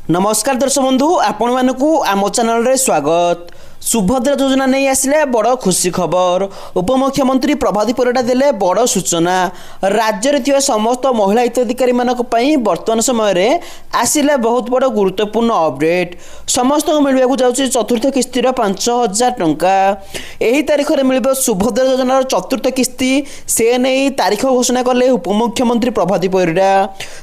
नमस्कार दर्शक बंधु आपण मानक आम चैनल रे स्वागत। सुभद्रा योजना नहीं आसिले बड़ खुशी खबर। उपमुख्यमंत्री प्रभाती परिडा देले बड़ सूचना। राज्य रे थिया समस्त महिला हिताधिकारी मानक पई वर्तमान समय रे आसिले बहुत बड़ गुरुत्वपूर्ण अपडेट। समस्त को मिलबा जाउची चतुर्थ किस्ती रो 5000 टंका। एही तारिख रे मिलबो सुभद्रा योजना रो चतुर्थ किस्ती। से नहीं तारीख घोषणा कले उपमुख्यमंत्री प्रभाती परिडा।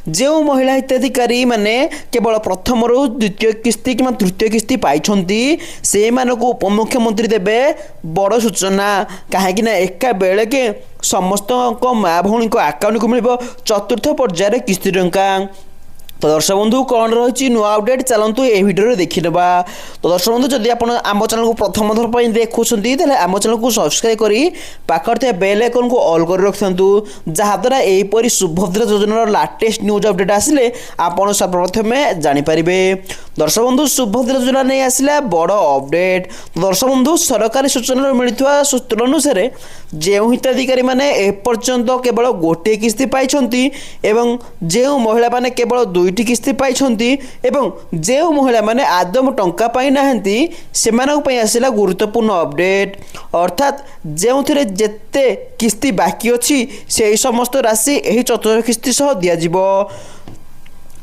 जो महिला हिताधिकारी माने केवल प्रथम रो द्वितीय किस्ती कि तृतीय किस्ती पाइछंती से मानक उपमुख्यमंत्री देवे बड़ सूचना। कहीं एका बेले के समस्त माँ भौणी आकाउंट को मिल चतुर्थ पर्यायर किस्ती टंका। तो दर्शक बंधु कौन रही नुआ अपडेट चलतु ये भिडियो देखीनवा। तो दर्शक बंधु जदि आप आम चैनल को प्रथम थर पर देखुं आम चैनल को सब्सक्राइब करी पाखर बेल आइकन को ऑल कर रखु जहाद्वारा यहीपरि सुभद्रा योजनार लाटेस्ट न्यूज अपडेट आसिले आपड़ सर्वप्रथम जानीपर। दर्शक बंधु सुभद्रा योजना नहीं आसला बड़ अपडेट। तो दर्शक बंधु सरकारी सूचना मिलता सूत्र अनुसार जो हिताधिकारी मैंने एपर्यंत केवल गोटे किस्ती पाई जो महिला मैंने केवल दुईटी किस्ती पाई एवं जो महिला मैंने आदम टंका पाई नाहंती सेमानक पई आसिला गुरुत्वपूर्ण अपडेट। अर्थात जो जेते किस्ती बाकी अच्छी से समस्त राशि यही चतुर्थ किस्ती सह दिया जिवो।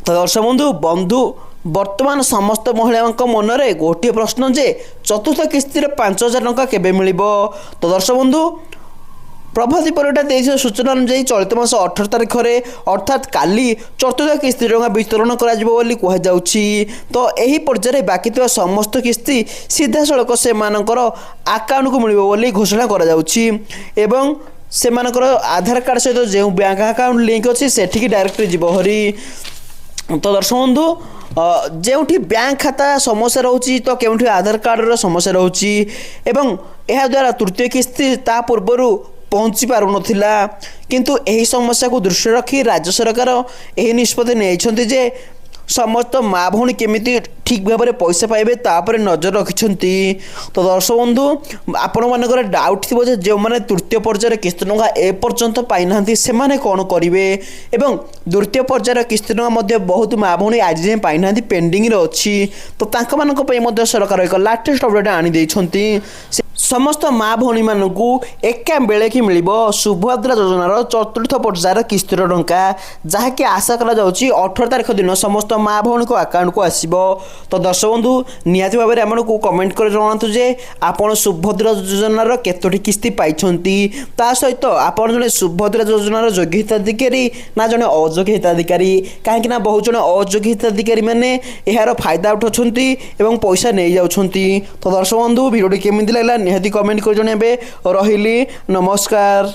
तो दर्शक बंधु वर्तमान समस्त महिला मनरे गोटे प्रश्न जे चतुर्थ किस्ती 5000 टंका केबे मिलिबो। तो दर्शक बंधु प्रभाती परिडा देश सूचना अनुसार चलित मास 18 तारिख में अर्थात काली चतुर्थ किस्ती टंका वितरण करा तो यही पर्यायर बाकी समस्त किस्ती सीधा सड़क से आकाउंट को मिल घोषणा एवं से आधार कार्ड सहित जो बैंक अकाउंट लिंक अच्छी से डायरेक्ट जीवहरी। तो दर्शक बंधु जो बैंक खाता समस्या रोची तो क्योंकि आधार कार्ड समस्या रोची एवं यह द्वारा तृतीय किस्ती ता पूर्व पहुँची पार नाला किंतु यही समस्या को दृष्टि रखी राज्य सरकार यही निष्पत्ति नहीं जे समस्त माँ भौणी केमिति ठीक भाव में पैसा पाइबे तापर नजर रखिछंती। तो दर्शक बंधु आपण मानकर डाउट थी जो मैंने तृतीय पर्यायर किस्ती टंका एपर्यंत पाई नाहंती सेमाने कौन करेंगे एवं द्वितीय पर्यायर किस्ती टंका बहुत माँ भौणी आज जाए पाई नाहंती पेंडिंग रे अच्छी। तो तांका मानक पई मध्य सरकार एक लाटेस्ट अपडेट आनी देइछंती। समस्त माँ भौणी मानकू एका बेले कि मिल सुभद्रा योजनार चतुर्थ पर्यायर किस्ती टंका जहाँकि आशा करा 18 तारिख दिन समस्त माँ भौणी को आकाउंट को आसीबो। तो दर्शक बंधु निहाती भाव में आमको कमेंट कर जनातु जे आपण सुभद्रा योजनार केतोटी किस्ती पाइछंती ता सहित आपण जने सुभद्रा योजनार योग्य हिताधिकारी ना जने अयोग्य हिताधिकारी कहीं बहुत जने अयोग्य हिताधिकारी मैंने यार फायदा उठाउछंती एवं पैसा नहीं जाउछंती। तो दर्शक बंधु वीडियो केमिति लागला निहाती कमेंट कर जणाइबे। रहिली नमस्कार।